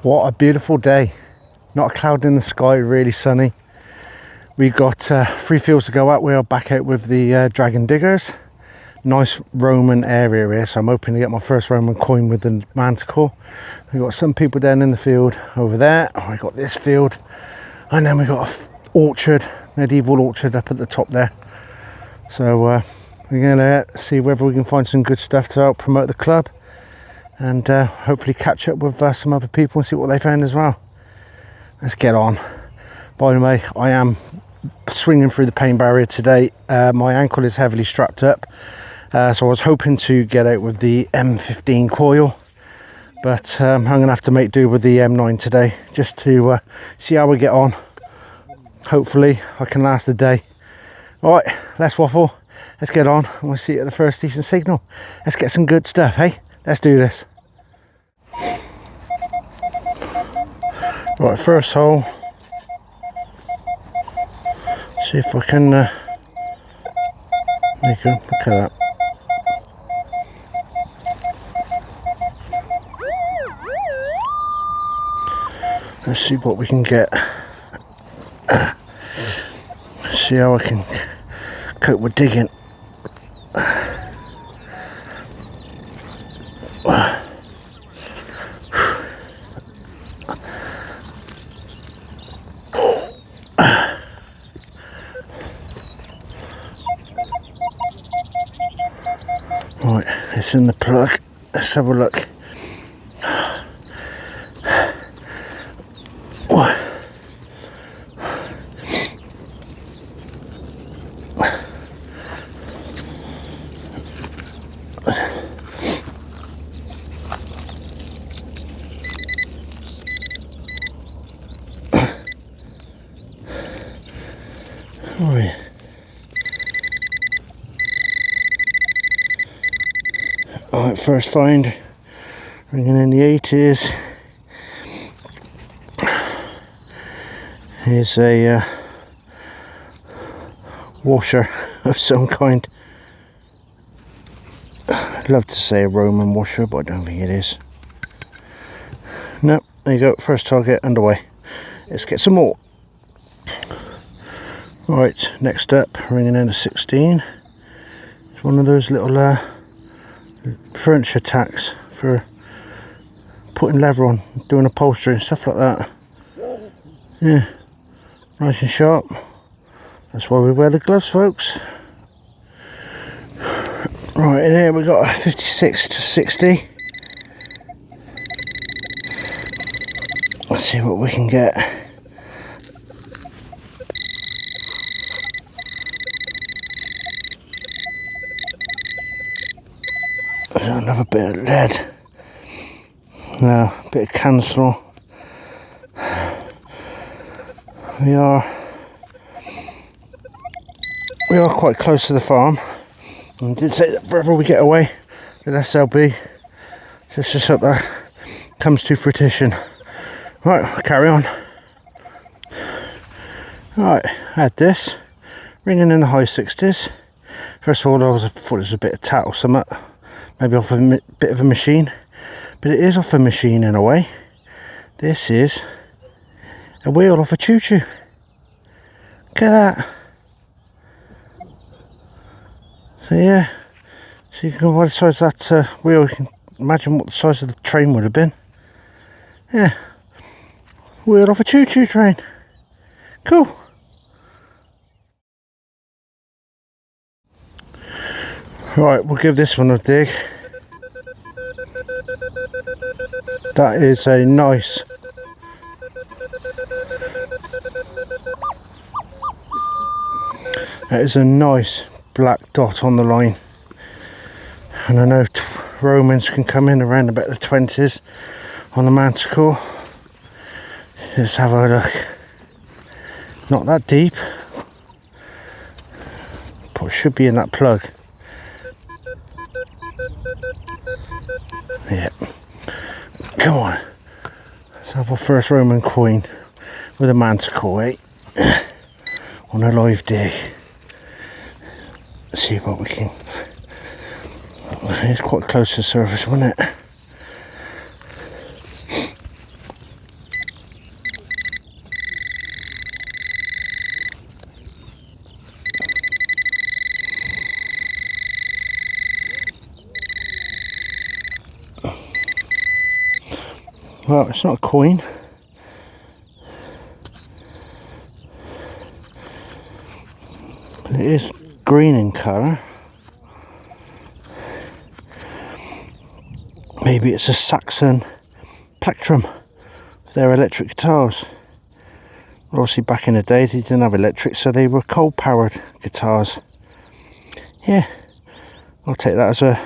What a beautiful day. Not a cloud in the sky, really sunny. We got 3 fields to go out. We are back out with the Dragon Diggers. Nice Roman area here, so I'm hoping to get my first Roman coin with the Manticore. We've got some people down in the field over there. Oh, we got this field. And then we got a orchard, medieval orchard up at the top there. So we're going to see whether we can find some good stuff to help promote the club. And hopefully catch up with some other people and see what they found as well. Let's get on. By the way, I am swinging through the pain barrier today. My ankle is heavily strapped up. So I was hoping to get out with the M15 coil, but I'm going to have to make do with the M9 today, just to see how we get on. Hopefully I can last the day. All right, let's waffle. Let's get on. We'll see you at the first decent signal. Let's get some good stuff, hey? Let's do this. Right, first hole. See if I can there you go, look at that. Let's see what we can get. See how I can cope with digging. Right, it's in the plug. Let's have a look. Alright, first find, ringing in the 80s. Here's a washer of some kind. I'd love to say a Roman washer, but I don't think it is. No, there you go, first target underway. Let's get some more. Right, next up, ringing in a 16. It's one of those little furniture tacks for putting leather on, doing upholstery and stuff like that. Yeah, nice and sharp. That's why we wear the gloves, folks. Right, in here we got a 56 to 60. Let's see what we can get. Another bit of lead. Now, a bit of cancel. We are quite close to the farm. And did say that wherever we get away, the less there'll be. So let's just hope that comes to fruition. Right, we'll carry on. Right, had this. Ringing in the high 60s. First of all, I thought it was a bit of tat or something. Maybe off a bit of a machine, but it is off a machine in a way. This is a wheel off a choo-choo. Look at that. So yeah, so you can go by the size of that wheel, you can imagine what the size of the train would have been. Yeah, wheel off a choo-choo train. Cool. Right, we'll give this one a dig. That is a nice black dot on the line. And I know Romans can come in around about the 20s on the Manticore. Let's have a look. Not that deep, but it should be in that plug. Yep. Come on. Let's have our first Roman coin with a Manticore, eh? On a live dig. Let's see what we can. It's quite close to the surface, wasn't it? Well, it's not a coin. But it is green in colour. Maybe it's a Saxon plectrum for their electric guitars. Obviously back in the day they didn't have electric, so they were coal powered guitars. Yeah, I'll take that as a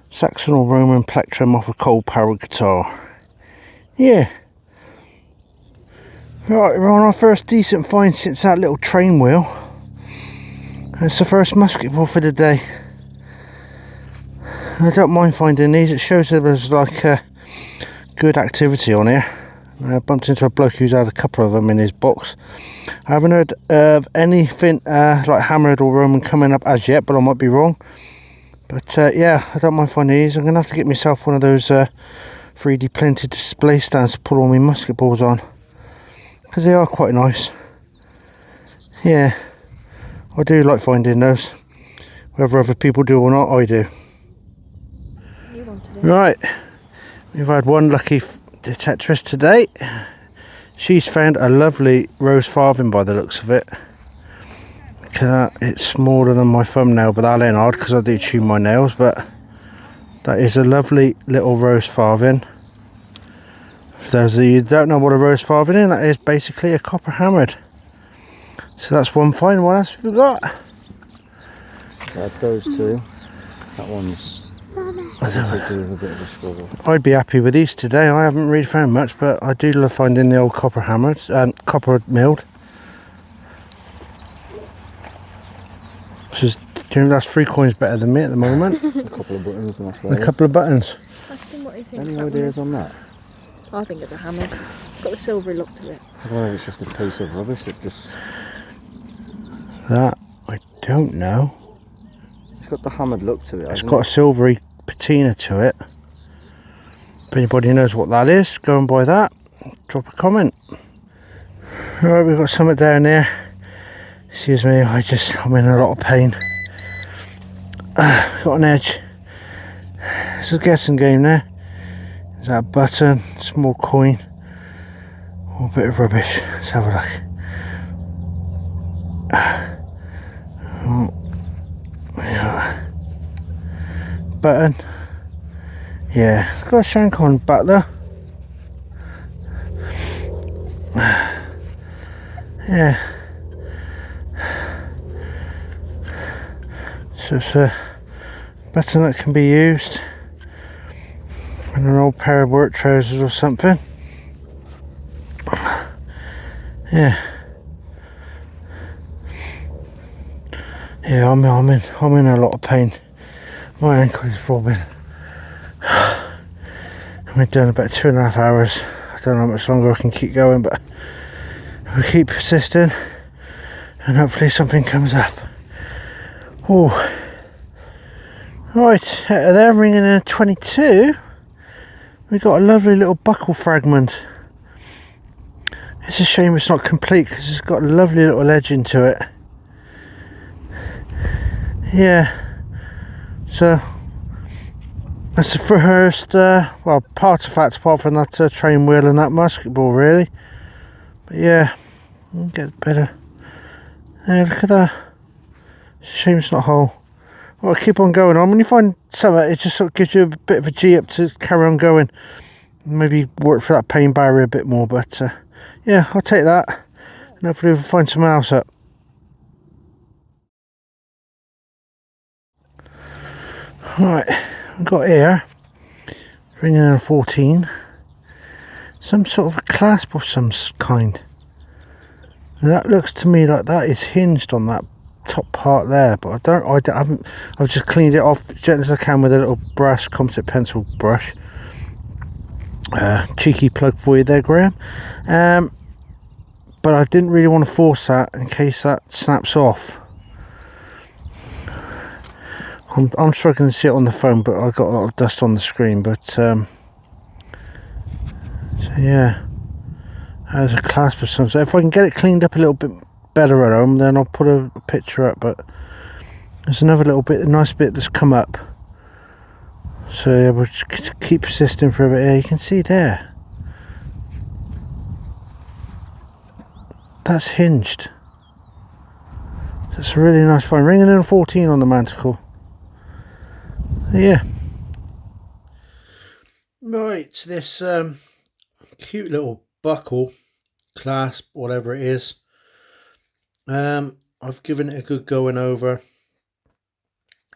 Saxon or Roman plectrum off a coal powered guitar. Yeah. Right, we're on our first decent find since that little train wheel. And it's the first musket ball for the day. I don't mind finding these, it shows that there's like good activity on here. I bumped into a bloke who's had a couple of them in his box. I haven't heard of anything like hammered or Roman coming up as yet, but I might be wrong. But yeah, I don't mind finding these. I'm going to have to get myself one of those 3D printed display stands to put all my musket balls on, because they are quite nice. Yeah, I do like finding those. Whether other people do or not, I do. Right, we've had one lucky detectorist today. She's found a lovely rose farthing by the looks of it. Look at that, it's smaller than my thumbnail, but that ain't hard because I do chew my nails. But that is a lovely little rose farthing. For those of you who don't know what a rose farthing is, that is basically a copper hammered. So that's one fine. What else have we got? So I had those two. That one's I could do with a bit of a struggle. I'd be happy with these today. I haven't really found much, but I do love finding the old copper hammered and copper milled. Do you think that's 3 coins better than me at the moment? A couple of buttons and that's A couple of buttons. Ask him what he thinks. Any ideas on that? I think it's a hammer. It's got a silvery look to it. I don't know if it's just a piece of rubbish. It just... That, I don't know. It's got the hammered look to it. It's got a silvery patina to it. If anybody knows what that is, go and buy that. Drop a comment. Right, we've got something down there. Excuse me, I'm in a lot of pain. Got an edge. It's a guessing game there. Is that a button, small coin, or a bit of rubbish? Let's have a look. Yeah. Button. Yeah, got a shank on back there. Yeah. So it's a button that can be used in an old pair of work trousers or something. Yeah. Yeah, I'm in a lot of pain. My ankle is throbbing. I've been doing about 2.5 hours. I don't know how much longer I can keep going, but we'll keep persisting and hopefully something comes up. Oh, right, there, ringing in a 22. We got a lovely little buckle fragment. It's a shame it's not complete because it's got a lovely little edge into it. Yeah, so that's the first, well, artifact apart from that train wheel and that musket ball, really. But yeah, we'll get better. Yeah, look at that. It's a shame it's not whole. Well, I'll keep on going on. When you find something, it just sort of gives you a bit of a G up to carry on going. Maybe work for that pain barrier a bit more, but yeah, I'll take that. And hopefully we'll find someone else up. Right, I've got here, ringing in a 14, some sort of a clasp of some kind. And that looks to me like that is hinged on that top part there, but I've just cleaned it off as gently as I can with a little brush, composite pencil brush. Cheeky plug for you there, Graham. But I didn't really want to force that in case that snaps off. I'm struggling to see it on the phone, but I've got a lot of dust on the screen. But so yeah, there's a clasp of some sort. If I can get it cleaned up a little bit better at home, then I'll put a picture up. But there's another little bit, a nice bit that's come up. So yeah, we'll just keep persisting for a bit. Yeah, you can see there. that's hinged. That's a really nice find. Ringing in a 14 on the Manticore. Yeah. Right, this cute little buckle, clasp, whatever it is. I've given it a good going over.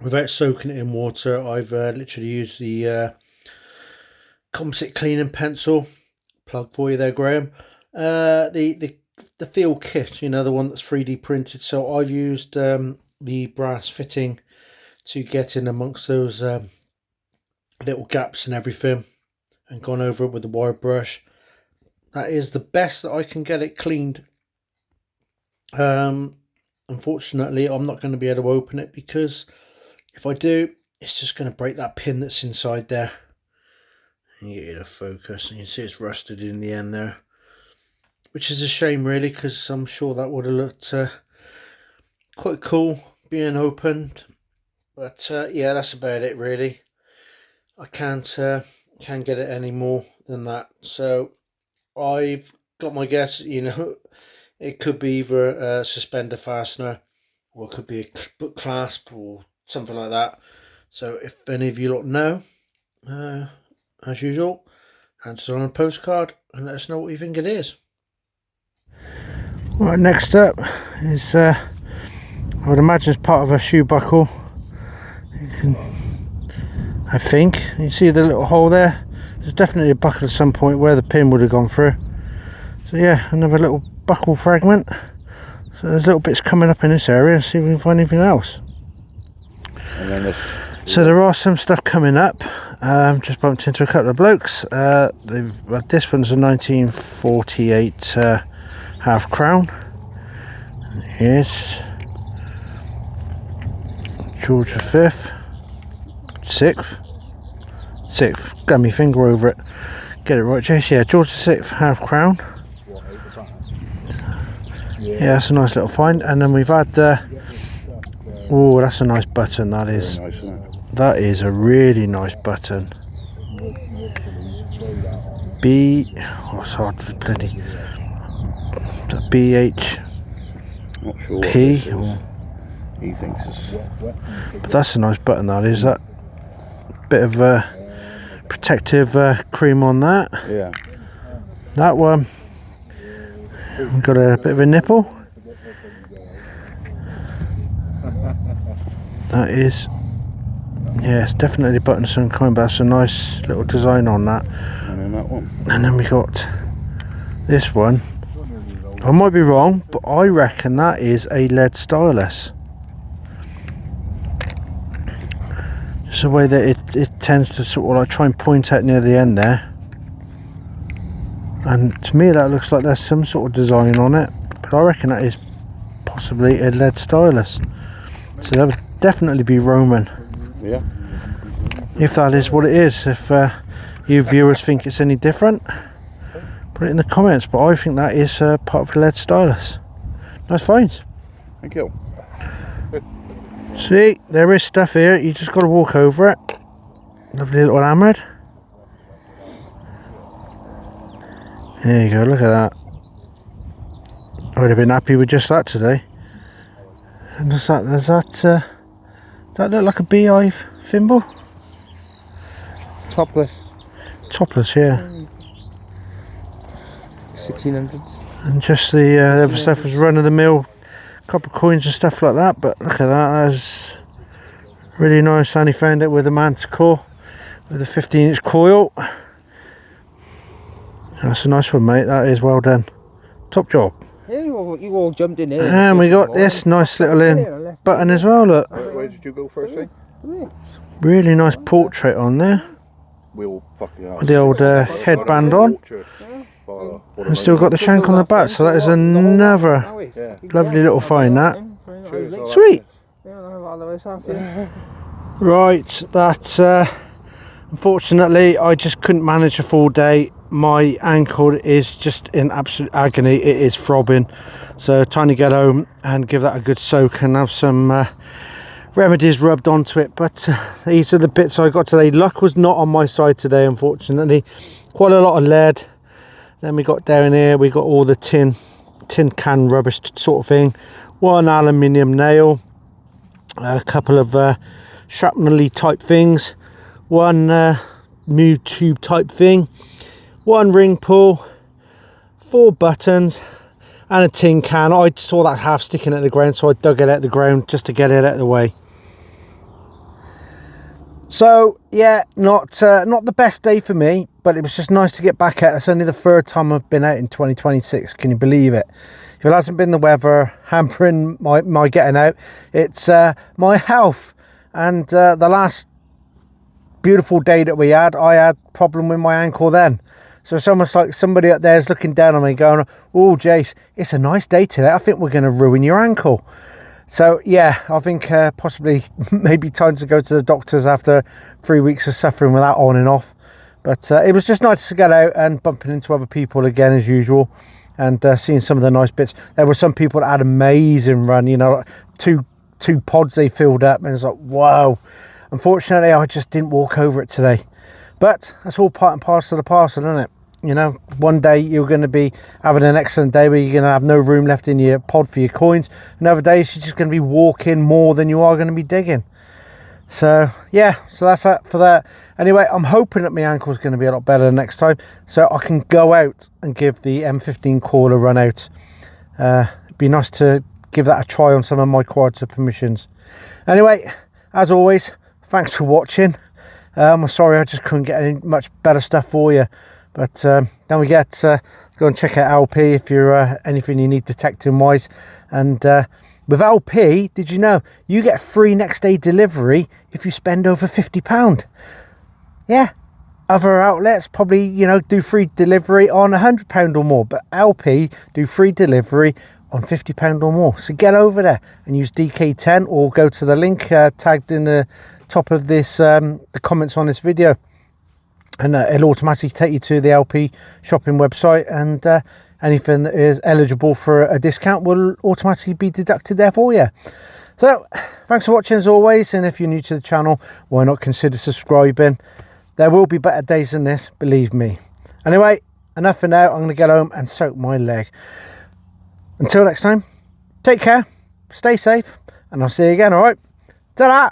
Without soaking it in water, I've literally used the composite cleaning pencil. Plug for you there, Graham. The Feel kit, you know, the one that's 3D printed. So I've used the brass fitting to get in amongst those little gaps and everything, and gone over it with the wire brush. That is the best that I can get it cleaned. Unfortunately, I'm not going to be able to open it, because if I do, it's just going to break that pin that's inside there. And you get it to focus, and you see it's rusted in the end there, which is a shame really, because I'm sure that would have looked quite cool being opened. But yeah, that's about it really. I can't get it any more than that. So I've got my guess, you know, it could be either a suspender fastener, or it could be a book clasp or something like that. So if any of you lot know, as usual, answer on a postcard and let us know what you think it is. Right, next up is I would imagine it's part of a shoe buckle. I think you see the little hole there. There's definitely a buckle at some point where the pin would have gone through. So yeah, another little buckle fragment. So there's little bits coming up in this area. Let's see if we can find anything else. And then so there are some stuff coming up. Just bumped into a couple of blokes. This one's a 1948 half crown. Here's George V, 6th. Got my finger over it. Get it right, Jace. Yeah, George VI half crown. Yeah, that's a nice little find. And then we've had oh, that's a nice button. That is. nice, isn't it? That is a really nice button. What's hard for bloody BH. Not sure. P. He thinks it's. But that's a nice button. That is. That bit of protective cream on that. Yeah. That one. We've got a bit of a nipple. That is. Yeah, it's definitely a button of some kind, but that's a nice little design on that. And then that one. And then we got this one. I might be wrong, but I reckon that is a lead stylus. Just the way that it tends to sort of like try and point out near the end there. And to me that looks like there's some sort of design on it, but I reckon that is possibly a lead stylus. So that would definitely be Roman. Yeah. If that is what it is. If you viewers think it's any different, put it in the comments, but I think that is part of the lead stylus. Nice finds. Thank you. See, there is stuff here, you just got to walk over it. Lovely little hammered. There you go, look at that. I would have been happy with just that today. And does that look like a beehive thimble? Topless. Topless, yeah. 1600s. And just the other stuff was run of the mill, copper coins and stuff like that. But look at that, that's really nice. Annie found it with a Manticore with a 15-inch coil. That's a nice one, mate. That is well done. Top job. Yeah, you all jumped in here. And we got this nice little button as well. Look, Where did you go first thing? really nice portrait on there. We'll fucking out. With the old headband on. And still got the shank on the back. So that is another lovely little find. That sweet. Right, that unfortunately I just couldn't manage a full day. My ankle is just in absolute agony. It is throbbing, so time to get home and give that a good soak and have some remedies rubbed onto it. But these are the bits I got today. Luck was not on my side today, unfortunately. Quite a lot of lead. Then we got down here, we got all the tin tin can rubbish sort of thing, one aluminium nail, a couple of shrapnel type things, one mu tube type thing, one ring pull, 4 buttons, and a tin can. I saw that half sticking at the ground, so I dug it out the ground just to get it out of the way. So yeah, not the best day for me, but it was just nice to get back out. It's only the 3rd time I've been out in 2026. Can you believe it? If it hasn't been the weather hampering my getting out, it's my health. And the last beautiful day that we had, I had a problem with my ankle then. So it's almost like somebody up there is looking down on me going, oh Jace, it's a nice day today, I think we're going to ruin your ankle. So yeah, I think possibly maybe time to go to the doctors after 3 weeks of suffering with that on and off. But it was just nice to get out and bumping into other people again as usual, and seeing some of the nice bits. There were some people that had amazing run, you know, like two pods they filled up, and it's like, wow. Unfortunately, I just didn't walk over it today. But that's all part and parcel of the parcel, isn't it? You know, one day you're going to be having an excellent day where you're going to have no room left in your pod for your coins. Another day you're just going to be walking more than you are going to be digging. So yeah, so that's that for that. Anyway, I'm hoping that my ankle is going to be a lot better next time, so I can go out and give the M15 coil a run out. It'd be nice to give that a try on some of my quads of permissions. Anyway, as always, thanks for watching. I'm sorry I just couldn't get any much better stuff for you. But don't forget, go and check out LP if you're anything you need detecting wise. And with LP, did you know you get free next day delivery if you spend over £50? Yeah, other outlets probably, you know, do free delivery on £100 or more, but LP do free delivery on £50 or more. So get over there and use DK10, or go to the link tagged in the top of this, the comments on this video. And it'll automatically take you to the LP shopping website, and anything that is eligible for a discount will automatically be deducted there for you. So thanks for watching as always, and if you're new to the channel, why not consider subscribing? There will be better days than this, believe me. Anyway, enough for now. I'm going to get home and soak my leg. Until next time, take care, stay safe, and I'll see you again, alright? Ta-da!